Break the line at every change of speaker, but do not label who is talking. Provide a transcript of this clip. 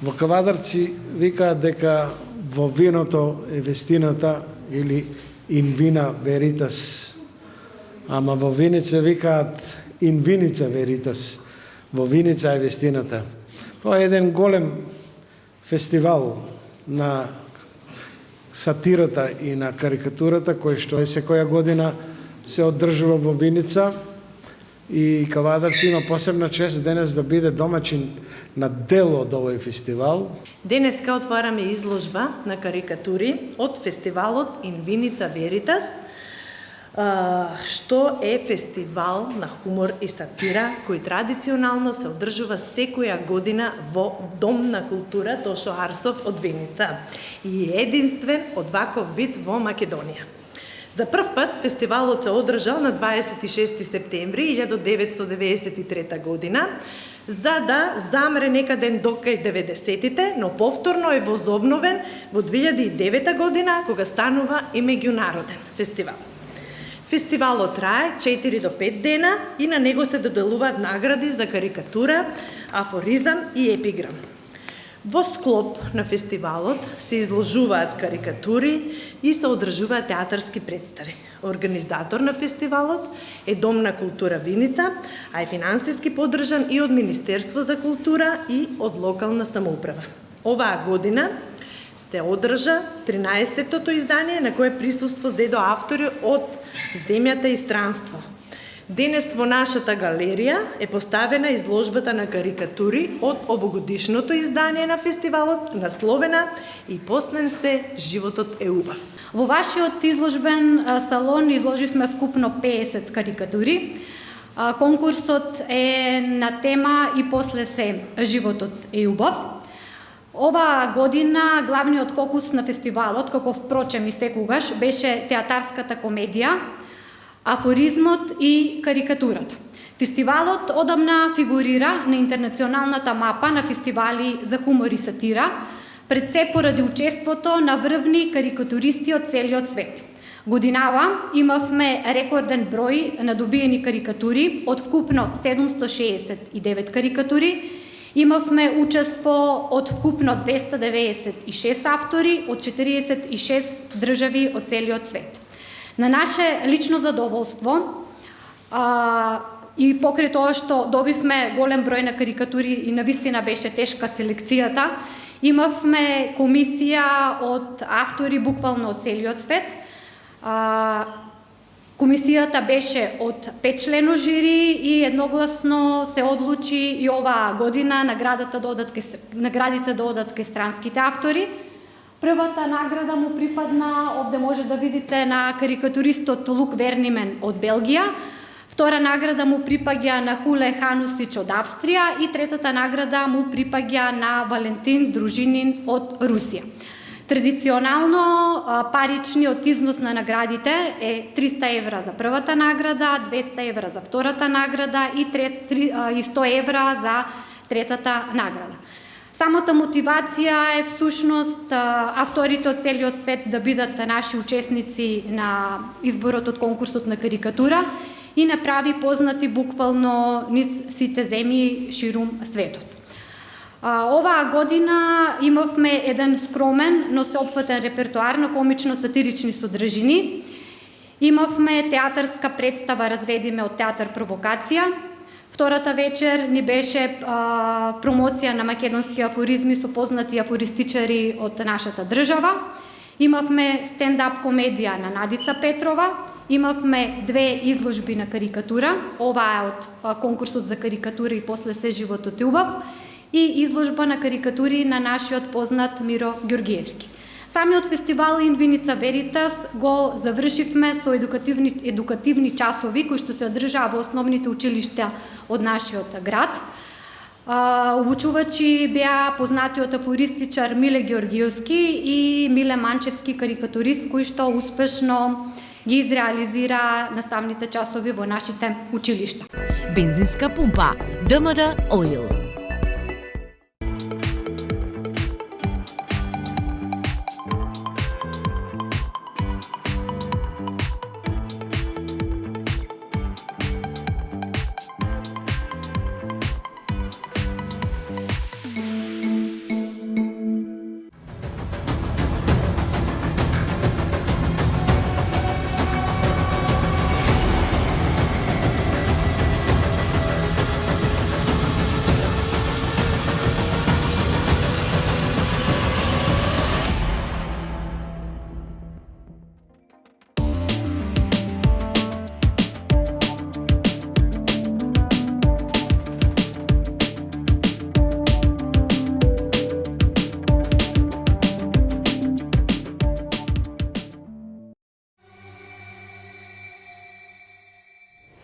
Во Кавадарци викаат дека во виното е вестината или in vina veritas. Ама во Виница викаат in vinica veritas. Во Виница е вестината. Тоа е еден голем фестивал на сатирата и на карикатурата, кој што е секоја година се одржува во Виница. И Кавадарци има посебна чест денес да биде домаќин на дел од овој фестивал.
Денеска отвараме изложба на карикатури од фестивалот In Vinica Veritas, што е фестивал на хумор и сатира кој традиционално се одржува секоја година во Дом на култура Тошо Арсов од Виница и е единствен од ваков вид во Македонија. За прв пат фестивалот се одржал на 26 септември 1993 година, за да замре некаден до кај 90-тите, но повторно е возобновен во 2009 година, кога станува и меѓународен фестивал. Фестивалот трае 4 до 5 дена и на него се доделуваат награди за карикатура, афоризам и епиграм. Во склоп на фестивалот се изложуваат карикатури и се одржуваат театарски представи. Организатор на фестивалот е Дом на култура Виница, а е финансиски поддржан и од Министерство за култура и од локална самоуправа. Оваа година се одржа 13-тото издание на кое присуство зедо автори од земјата и странство. Денес во нашата галерија е поставена изложбата на карикатури од овогодишното издание на фестивалот, насловена "И посмен се, животот е убав".
Во вашиот изложбен салон изложивме вкупно 50 карикатури. Конкурсот е на тема "И после се, животот е убав". Оваа година главниот фокус на фестивалот, како впрочем и секогаш, беше театарската комедија, афоризмот и карикатурата. Фестивалот одамна фигурира на интернационалната мапа на фестивали за хумор и сатира, пред се поради учеството на врвни карикатуристи од целиот свет. Годинава имавме рекорден број на добиени карикатури, од вкупно 769 карикатури. Имавме учество од вкупно 296 автори од 46 држави од целиот свет. На наше лично задоволство и покрај тоа што добивме голем број на карикатури и навистина беше тешка селекцијата, имавме комисија од автори буквално од целиот свет. Комисијата беше од 5 члено жири и едногласно се одлучи и оваа година наградите да одат кај странските автори. Првата награда му припадна, овде може да видите, на карикатуристот Лук Вернимен од Белгија, втора награда му припаѓа на Хуле Ханусич од Австрија и третата награда му припаѓа на Валентин Дружинин од Русија. Традиционално паричниот износ на наградите е 300 евра за првата награда, 200 евра за втората награда и 100 евра за третата награда. Самата мотивација е всушност авторите од целиот свет да бидат наши учесници на изборот од конкурсот на карикатура и направи познати буквално низ сите земји ширум светот. Оваа година имавме еден скромен, но сеопфатен репертоар на комично-сатирични содржини. Имавме театарска представа "Разведиме" од театар Провокација. Втората вечер ни беше промоција на македонски афоризми со познати афористичари од нашата држава. Имавме стендап комедија на Надица Петрова. Имавме 2 изложби на карикатура. Ова е од конкурсот за карикатура "И после се, животот е убав" и изложба на карикатури на нашиот познат Миро Ѓоргиевски. Самиот фестивал In Vinica Veritas го завршивме со едукативни часови кои што се одржаа во основните училишта од нашиот град. Обучувачи беа познатиот афористичар Миле Ѓоргиевски и Миле Манчевски, карикатурист, кој што успешно ги изреализира наставните часови во нашите училишта.
Бензинска пумпа ДМД Oil.